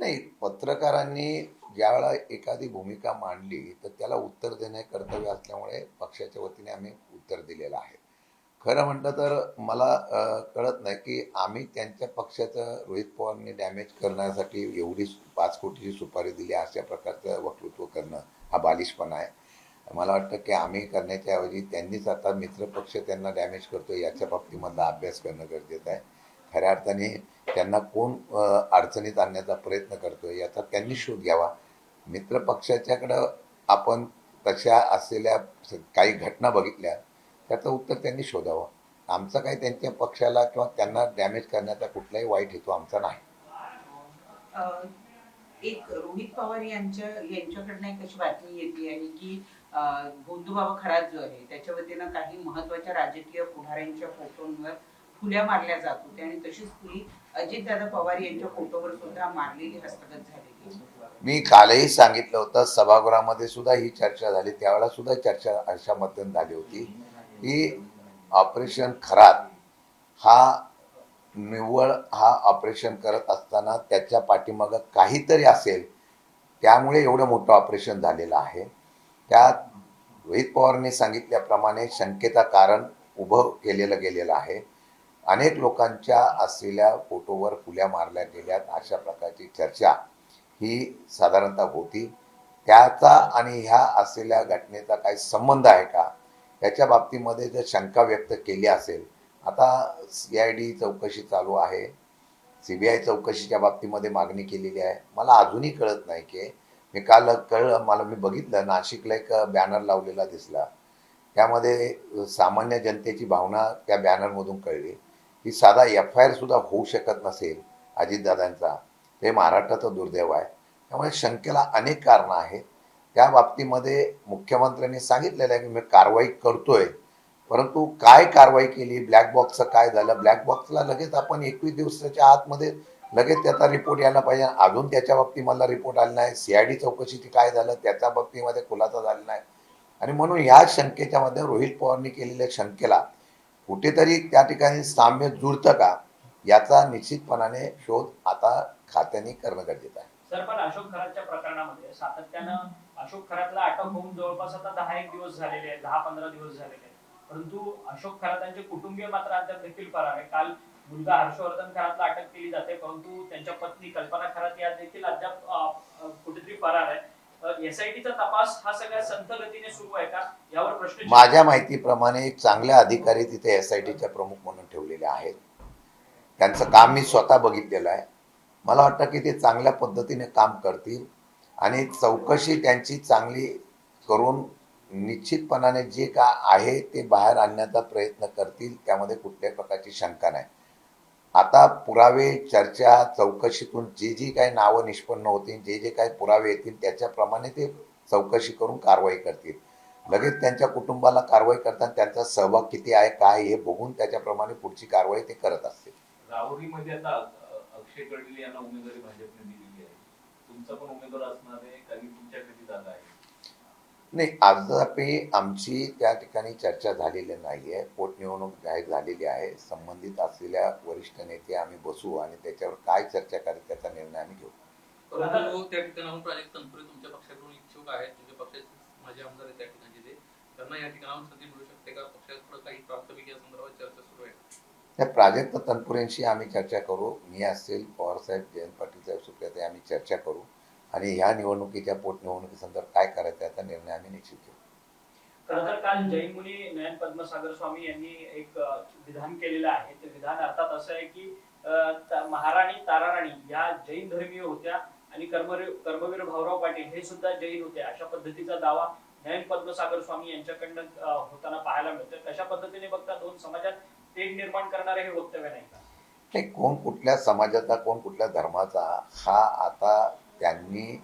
नाही, पत्रकारांनी ज्यावेळेला एखादी भूमिका मांडली तर त्याला उत्तर देणे कर्तव्य असल्यामुळे पक्षाच्या वतीने आम्ही उत्तर दिलेलं आहे. खरं म्हटलं तर मला कळत नाही की आम्ही त्यांच्या पक्षाचं रोहित पवारांनी डॅमेज करण्यासाठी एवढी 5 कोटीची सुपारी दिली अशा प्रकारचं वक्तृत्व करणं हा बालिशपणा आहे. मला वाटतं की आम्ही करण्याच्या ऐवजी त्यांनीच आता मित्रपक्ष त्यांना डॅमेज करतो याच्या बाबतीमधला अभ्यास करणं गरजेचं आहे. खऱ्या अर्थाने त्यांना कोण अडचणीत आणण्याचा प्रयत्न करतोय याचा त्यांनी शोध घ्यावा. मित्रपक्षाच्याकडं आपण तशा असलेल्या काही घटना बघितल्या, त्याचं उत्तर त्यांनी शोधावं. आमचा काही त्यांच्या पक्षाला किंवा त्यांना डॅमेज करण्याचा कुठलाही वाईट हेतू आमचा नाही. एक रोहित पवार यांच्याकडनं एक अशी बातमी येते आहे की गोंधूबाबा खरात जो आहे त्याच्या वतीनं काही महत्वाच्या राजकीय पुढाऱ्यांच्या फोटोंवर फुल्या मारल्या जात होत्या आणि तशीच फुली अजितदादा पवार यांच्या फोटोवर सुद्धा मारलेली हस्तगत झालेली. मी कालही सांगितलं होतं, सभागृहामध्ये सुद्धा ही चर्चा झाली, त्यावेळेला सुद्धा चर्चा अशा मध्यम झाली होती की ऑपरेशन खरात हा निव्वळ हा ऑपरेशन करत असताना त्याच्या पाठीमागं काहीतरी असेल, त्यामुळे एवढं मोठं ऑपरेशन झालेलं आहे. त्यात रोहित पवारांनी सांगितल्याप्रमाणे शंकेचं कारण उभं केलेलं गेलेलं आहे. अनेक लोकांच्या असलेल्या फोटोवर फुल्या मारल्या गेल्यात अशा प्रकारची चर्चा ही साधारणतः होती. त्याचा आणि ह्या असलेल्या घटनेचा काही संबंध आहे का याच्या बाबतीमध्ये जर शंका व्यक्त केली असेल, आता CID चौकशी चालू आहे, CBI चौकशीच्या बाबतीमध्ये मागणी केलेली आहे. मला अजूनही कळत नाही की मी काल कळलं, मला मी बघितलं नाशिकला एक बॅनर लावलेला दिसला, त्यामध्ये सामान्य जनतेची भावना त्या बॅनरमधून कळली की साधा FIR सुद्धा होऊ शकत नसेल अजितदादांचा, हे महाराष्ट्राचं दुर्दैव आहे. त्यामुळे शंकेला अनेक कारणं आहेत. त्या बाबतीमध्ये मुख्यमंत्र्यांनी सांगितलेलं आहे की मी कारवाई करतोय, परंतु काय कारवाई केली, ब्लॅक बॉक्सचं काय झालं, ब्लॅक बॉक्सला लगेच आपण 21 दिवसाच्या आतमध्ये लगेच त्याचा रिपोर्ट यायला पाहिजे. अजून त्याच्या बाबतीमधला रिपोर्ट आला नाही. CID चौकशीची काय झालं त्याच्या बाबतीमध्ये खुलासा झाला नाही. आणि म्हणून ह्या शंकेच्या मध्ये रोहित पवारनी केलेल्या शंकेला कुठेतरी त्या ठिकाणी साम्य जुळतं का याचा निश्चितपणाने शोध आता खात्याने करणं गरजेचं आहे. सर, पण अशोक खरातच्या प्रकरणामध्ये सातत्यानं अशोक खरातला अटक होऊन जवळपास आता 10-1 दिवस झालेले आहेत, 10-15 दिवस झालेले आहेत. परंतु अशोक खरातांचे कुटुंबीय मात्र अद्याप देखील फरार आहे. काल मुलगा हर्षवर्धन खरातला अटक केली जाते, परंतु त्यांच्या पत्नी कल्पना खरात या देखील अद्याप कुठेतरी फरार आहे. SITचा तपास हा सगळ्या संथ गतीने सुरू आहे का, यावर प्रश्न. माझ्या माहितीप्रमाणे एक चांगले अधिकारी तिथे SITच्या प्रमुख म्हणून ठेवलेले आहेत. त्यांचं काम मी स्वतः बघितलेलं आहे. मला वाटतं की ते चांगल्या पद्धतीने काम करतील आणि चौकशी त्यांची चांगली करून निश्चितपणाने जे काय आहे ते बाहेर आणण्याचा प्रयत्न करतील, त्यामध्ये कुठल्याही प्रकारची शंका नाही. आता पुरावे, चर्चा, चौकशीतून जी काही नावं निष्पन्न होतील, जे काही पुरावे येतील त्याच्याप्रमाणे ते चौकशी करून कारवाई करतील. लगेच त्यांच्या कुटुंबाला कारवाई करताना त्यांचा सहभाग किती आहे काय हे बघून त्याच्याप्रमाणे पुढची कारवाई ते करत असतील. राहुरीमध्ये आता अक्षय कडले यांना उमेदवारी भाजपने दिलेली आहे, तुमचा पण उमेदवार असणार आहे, कारण तुमच्याकडे जागा आहे. नाही, अद्यापही आमची त्या ठिकाणी चर्चा झालेली नाही आहे. पोटनिवडणूक जाहीर झालेली आहे. संबंधित असलेल्या वरिष्ठ नेते आम्ही बसू आणि त्याच्यावर काय चर्चा करायची त्याचा निर्णय आम्ही घेऊ. परंतु त्या ठिकाणाहून प्राजक्त तनपुरे तुमच्या पक्षाकडून इच्छुक आहेत, तुमच्या पक्षाचे माजी आमदार आहेत त्या ठिकाणचे, त्यांना या ठिकाणाहून संधी मिळू शकते का? पक्षाकडे काही प्राथमिक या संदर्भात चर्चा सुरू आहे. त्या प्राजक्त तनपुरेंशी आम्ही चर्चा करू. मी असेल, पवारसाहेब, जयंत पाटील साहेब, सुप्रियाताई, आम्ही चर्चा करू आणि ह्या निवडणुकीच्या पोटनिवडणुकीसंदर्भात काय करायचं याचा निर्णय आम्ही निश्चित घेऊ. खरं तर काल जैन मुनी नयन पद्मसागर स्वामी यांनी एक विधान केलेलं आहे. ते विधान अर्थात असं आहे की महाराणी ताराराणी या जैन धर्मीय होत्या आणि कर्मवीर भाऊराव पाटील हे सुद्धा जैन होते, अशा पद्धतीचा दावा नयन पद्मसागर स्वामी यांच्याकडनं होताना पाहायला मिळतोय. कशा पद्धतीने बघता दोन समाजात तेढ निर्माण करणारे हे वक्तव्य नाही का? नाही, कोण कुठल्या समाजाचा, कोण कुठल्या धर्माचा हा आता त्यांनी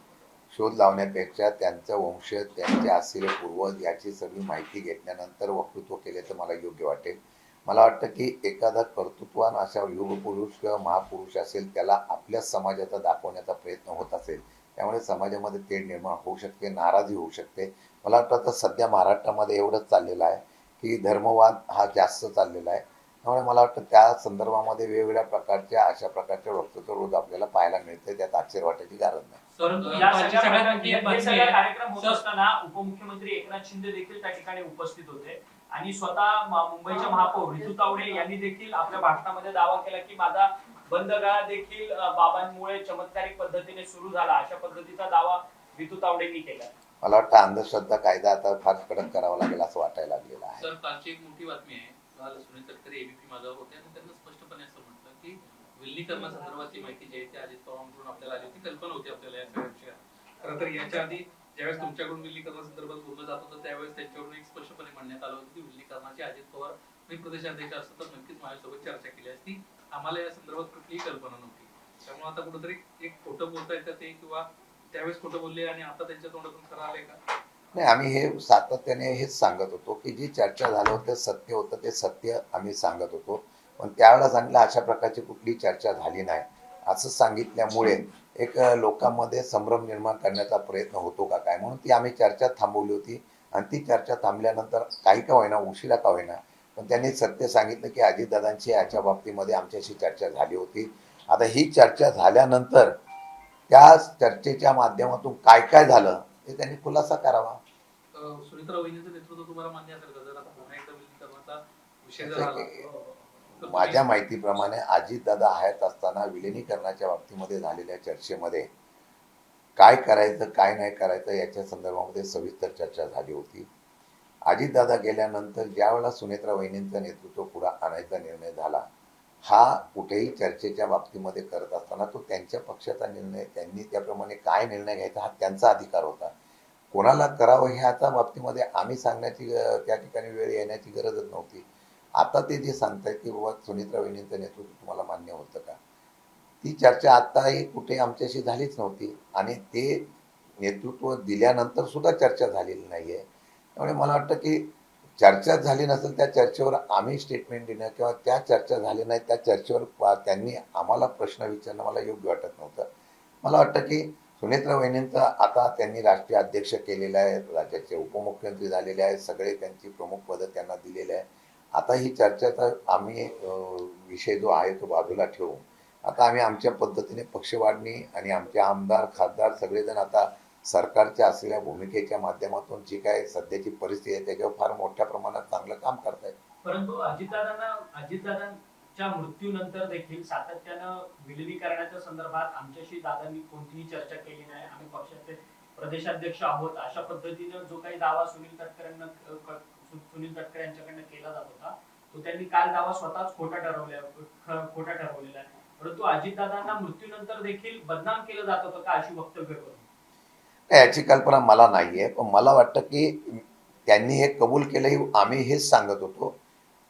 शोध लावण्यापेक्षा त्यांचं वंश, त्यांचे असलेले पूर्वज याची सगळी माहिती घेतल्यानंतर वक्तृत्व केले तर मला योग्य वाटेल. मला वाटतं की एखादा कर्तृत्वान अशा युगपुरुष किंवा महापुरुष असेल, त्याला आपल्या समाजाचा दाखवण्याचा प्रयत्न होत असेल, त्यामुळे समाजामध्ये तेढ निर्माण होऊ शकते, नाराजी होऊ शकते. मला वाटतं आता सध्या महाराष्ट्रामध्ये एवढंच चाललेलं आहे की धर्मवाद हा जास्त चाललेला आहे. त्यामुळे मला वाटतं त्या संदर्भामध्ये वेगवेगळ्या प्रकारच्या अशा प्रकारच्या वक्तव्य रोज आपल्याला पाहायला मिळते, त्यात आश्चर्य वाटायची गरज नाही. परंतु सर, या कालची सगळ्या सगळ्यात प्रकार- मोठी हे बातमी सगळा आहे. कार्यक्रम होत सर- असताना उपमुख्यमंत्री एकनाथ शिंदे देखील त्या ठिकाणी उपस्थित होते आणि स्वतः मुंबईच्या महापौर रितू तावडे यांनी देखील आपल्या भाषणामध्ये दावा केला की माझा बंद गळा देखील बाबांमुळे चमत्कारिक पद्धतीने सुरू झाला, अशा पद्धतीचा दावा रितू तावडेंनी केला. मला वाटतं अंधश्रद्धा कायदा आता फार कडक करावा लागेल असं वाटायला लागलेलं आहे. सर, कालची एक मोठी बातमी आहे. काल सुनील तटकरे एबीपी माझ्यावर होते आणि त्यांनी स्पष्टपणे असं म्हटलं की विलगीकरणासंदर्भातली माहिती जी आहे ती अजित पवारांकडून आपल्याला आली होती, कल्पना होती आपल्याला या सगळ्या विषयात. खरं तर याच्या आधी ज्यावेळेस तुमच्याकडून विलगीकरणासंदर्भात बोललं जात होतं त्यावेळेस त्यांच्याकडून एक स्पष्टपणे म्हणण्यात आलं होतं की विलगीकरणाची अजित पवार मी प्रदेशाध्यक्ष असतं तर नक्कीच माझ्यासोबत चर्चा केली असती. आम्हाला या संदर्भात कुठलीही कल्पना नव्हती. त्यामुळे आता कुठेतरी एक खोटं बोलतायत का ते, किंवा त्यावेळेस खोटं बोलले आणि आता त्यांच्या तोंडातून खरं आलंय का? नाही, आम्ही हे सातत्याने हेच सांगत होतो की जी चर्चा झालं होतं सत्य होतं, ते सत्य आम्ही सांगत होतो. पण त्यावेळेला सांगितलं अशा प्रकारची कुठली चर्चा झाली नाही असं सांगितल्यामुळे एक लोकांमध्ये संभ्रम निर्माण करण्याचा प्रयत्न होतो का काय, म्हणून ती आम्ही चर्चा थांबवली होती. आणि ती चर्चा थांबल्यानंतर काही का होईना, उशिरा का होईना, पण त्यांनी सत्य सांगितलं की अजितदादांची याच्या बाबतीमध्ये आमच्याशी चर्चा झाली होती. आता ही चर्चा झाल्यानंतर त्या चर्चेच्या माध्यमातून काय काय झालं ते त्यांनी खुलासा करावा. सुनीत्रा वहिनीचं नेतृत्व तुम्हाला मान्य असेल का जर आता पुन्हा एकदा विलीनीकरणाचा विषय जर आला तर माझ्या माहितीप्रमाणे अजितदादा हयात असताना विलिनीकरणाच्या बाबतीमध्ये झालेल्या चर्चेमध्ये काय करायचं काय नाही करायचं याच्या संदर्भामध्ये सविस्तर चर्चा झाली होती. अजितदादा गेल्यानंतर ज्या वेळेला सुनेत्रा वहिनींचं नेतृत्व पुढे आणायचा निर्णय झाला, हा कुठेही चर्चेच्या बाबतीमध्ये करत असताना तो त्यांच्या पक्षाचा निर्णय, त्यांनी त्याप्रमाणे काय निर्णय घ्यायचा हा त्यांचा अधिकार होता. कोणाला करावं ह्याच्या बाबतीमध्ये आम्ही सांगण्याची त्या ठिकाणी वेळ येण्याची गरजच नव्हती. आता ते जे सांगतायत की बाबा सुनेत्रा वहिनींचं नेतृत्व तुम्हाला मान्य होतं का, ती चर्चा आताही कुठे आमच्याशी झालीच नव्हती आणि ते नेतृत्व दिल्यानंतर सुद्धा चर्चा झालेली नाहीये. त्यामुळे मला वाटतं की चर्चा झाली नसेल त्या चर्चेवर आम्ही स्टेटमेंट देणं किंवा त्या चर्चा झाली नाही त्या चर्चेवर त्यांनी आम्हाला प्रश्न विचारणं मला योग्य वाटत नव्हतं. मला वाटतं की सुनेत्रा वहिनींचा आता त्यांनी राष्ट्रीय अध्यक्ष केलेलं आहे, राज्याचे उपमुख्यमंत्री झालेले आहेत, सगळे त्यांची प्रमुख पदं त्यांना दिलेले आहे. आता ही चर्चेचा आम्ही विषय जो आहे तो बाजूला ठेवू. आता आम्ही आमच्या पद्धतीने पक्षवाढणी आणि आमचे आमदार खासदार सगळेजण आता सरकारच्या असलेल्या भूमिकेच्या माध्यमातून जी काय सध्याची परिस्थिती आहे त्याच्यावर फार मोठ्या प्रमाणात चांगलं काम करतायत. परंतु अजितदादांच्या मृत्यूनंतर देखील सातत्यानं विलिनीकरणाच्या संदर्भात आमच्याशी दादांनी कोणतीही चर्चा केली नाही, आम्ही पक्षाचे प्रदेशाध्यक्ष आहोत, अशा पद्धतीनं जो काही दावा सुनील तटकरे यांच्याकडनं केला जात होता तो त्यांनी काल दावा स्वतःच खोटा ठरवलेला आहे. परंतु अजितदादांना मृत्यूनंतर देखील बदनाम केलं जात होतं का अशी वक्तव्य करून? याची कल्पना मला नाहीये, पण मला वाटतं की त्यांनी हे कबूल केलंही. आम्ही हेच सांगत होतो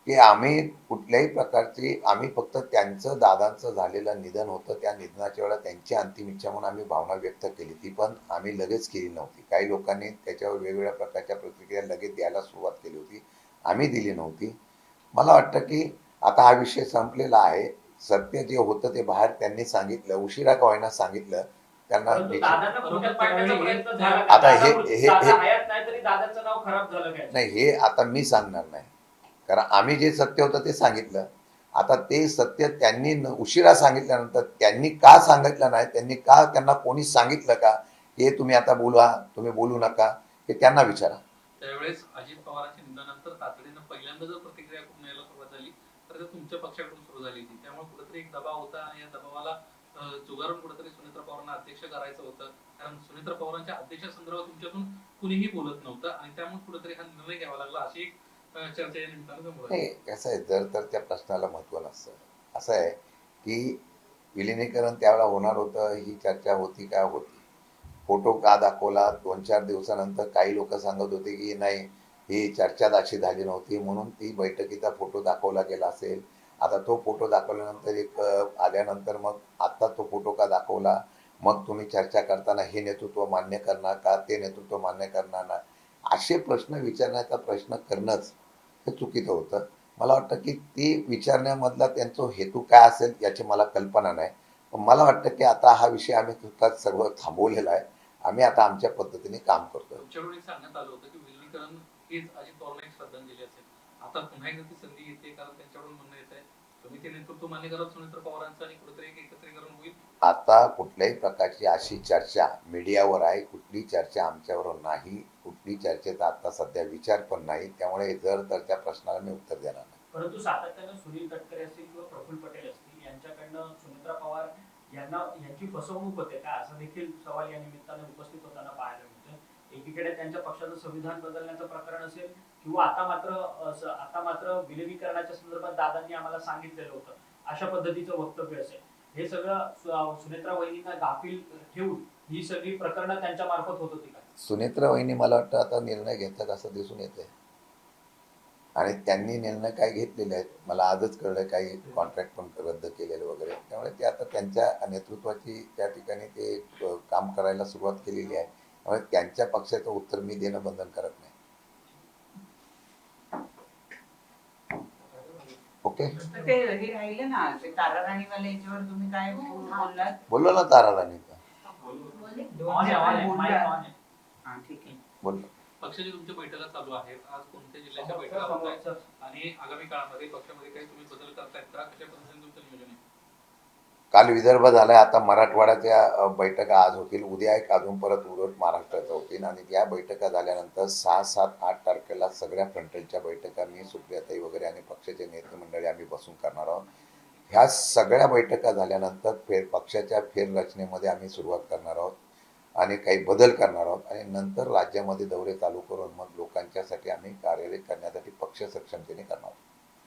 की आम्ही कुठल्याही प्रकारची, आम्ही फक्त त्यांचं दादांचं झालेलं निधन होतं, त्या निधनाच्या वेळेला त्यांची अंतिम इच्छा म्हणून आम्ही भावना व्यक्त केली, ती पण आम्ही लगेच केली नव्हती. काही लोकांनी त्याच्यावर वेगवेगळ्या प्रकारच्या प्रतिक्रिया लगेच द्यायला सुरुवात केली होती, आम्ही दिली नव्हती. मला वाटतं की आता हा विषय संपलेला आहे. सत्य जे होतं ते बाहेर त्यांनी सांगितलं, उशिरा का होईना सांगितलं. त्यांना दादांना खोट्यात पाडण्याचा प्रयत्न झाला आता का? हे दादा हयात नाही तरी दादाचं नाव खराब झालं काय? नाही, हे आता मी सांगणार नाही, कारण आम्ही जे सत्य होतं ते सांगितलं. आता ते सत्य त्यांनी उशिरा सांगितल्यानंतर त्यांनी का सांगितलं नाही, त्यांनी का, त्यांना कोणी सांगितलं का हे तुम्ही आता बोला, तुम्ही बोलू नका, हे त्यांना विचारा. त्यावेळेस अजित पवारांच्या निधनानंतर तातडीनं पहिल्यांदा जर प्रतिक्रिया यायला सुरुवात झाली तर ते तुमच्या पक्षाकडून सुरू झाली होती. त्यामुळे कुठेतरी एक दबाव होता आणि या दबावाला जुगारून कुठेतरी सुनेत्रा पवारांना अध्यक्ष करायचं होतं, कारण सुनेत्रा पवारांच्या अध्यक्षासंदर्भात तुमच्यातून कुणीही बोलत नव्हतं आणि त्यामुळे कुठेतरी हा निर्णय घ्यावा लागला, अशी एक चर्चा या निमित्तानं समोर आली. नाही, कसं आहे, जर तर त्या प्रश्नाला महत्त्व नसतं. असं आहे की विलिनीकरण त्यावेळेला होणार होतं, ही चर्चा होती का होती. फोटो का दाखवला 2-4 दिवसानंतर काही लोक सांगत होते की नाही, ही चर्चा अशी झाली नव्हती म्हणून ती बैठकीचा फोटो दाखवला गेला असेल. आता तो फोटो दाखवल्यानंतर एक आल्यानंतर मग आता तो फोटो का दाखवला, मग तुम्ही चर्चा करताना हे नेतृत्व मान्य करणार का, ते नेतृत्व मान्य करणार ना, असे प्रश्न विचारण्याचा प्रश्न करणंच हे चुकीचं होतं. मला वाटतं की ती विचारण्यामधला त्यांचा हेतू काय असेल याची मला कल्पना नाही. पण मला वाटतं की आता हा विषय आम्ही तुमचा सर्व थांबवलेला आहे. आम्ही आता आमच्या पद्धतीने काम करतोय. तुमच्याकडून एक सांगण्यात आलं होतं की विलिनीकरण हीच अजित पवारांना एक श्रद्धांजली असेल. आता पुन्हा एकदा ती संधी येते कारण त्यांच्याकडून म्हणणं येत आहे तुम्ही ते नेतृत्व मान्य करा सुनेत्र पवारांचं आणि कुठेतरी एक एकत्रीकरण होईल. आता कुठल्याही प्रकारची अशी चर्चा मीडियावर आहे, कुठली चर्चा आमच्यावर नाही, कुठली चर्चेचा आता सध्या विचार पण नाही. त्यामुळे जर तर त्या प्रश्नाला मी उत्तर देणार नाही. परंतु सातत्यानं सुनील तटकरे असतील किंवा प्रफुल्ल पटेल असतील यांच्याकडनं सुनेत्रा पवार यांची फसवणूक होते का असा देखील सवाल या निमित्ताने उपस्थित होताना पाहायला मिळतो. एकीकडे त्यांच्या पक्षाचं संविधान बदलण्याचं प्रकरण असेल किंवा आता मात्र विलगीकरणाच्या संदर्भात दादांनी आम्हाला सांगितलेलं होतं अशा पद्धतीचं वक्तव्य असेल. हे सगळं सुनेत्रा वहिनींना गाफील ठेवून ही सगळी प्रकरणं त्यांच्या मार्फत होत होती का? सुनेत्रा वहिनी मला वाटतं आता निर्णय घेतात असं दिसून येते आणि त्यांनी निर्णय काय घेतलेले आहेत मला आजच कळलं. काही कॉन्ट्रॅक्ट पण रद्द केलेले वगैरे. त्यामुळे ते आता त्यांच्या नेतृत्वाची त्या ठिकाणी ते काम करायला सुरुवात केलेली आहे. त्यामुळे त्यांच्या पक्षाचं उत्तर मी देणं बंधनकारक नाही. ओके, तर ते हे राहिलं ना ते तारा राणीवाले याच्यावर तुम्ही काय बोललात? बोललो ना ताराराणी, हा ठीक आहे. बोललो. पक्षाची तुमच्या बैठका चालू आहेत आज कोणत्या जिल्ह्याच्या बैठका होत आहेत आणि आगामी काळामध्ये पक्षामध्ये काही तुम्ही बदल करतायत का कशा पद्धतीने तुमचं नियोजन आहे? काल विदर्भ झालाय, आता मराठवाड्याच्या बैठका आज होतील. उद्या एक अजून परत उलट महाराष्ट्राच्या होतील आणि या बैठका झाल्यानंतर 6, 7, 8 तारखेला सगळ्या फ्रंटलच्या बैठका मी सुप्रियाताई वगैरे आणि पक्षाचे नेते मंडळी आम्ही बसून करणार आहोत. ह्या सगळ्या बैठका झाल्यानंतर पक्षाच्या फेररचनेमध्ये आम्ही सुरुवात करणार आहोत आणि काही बदल करणार आहोत आणि नंतर राज्यामध्ये दौरे चालू करून मग लोकांच्यासाठी आम्ही कार्य करण्यासाठी पक्ष सक्षमतेने करणार आहोत.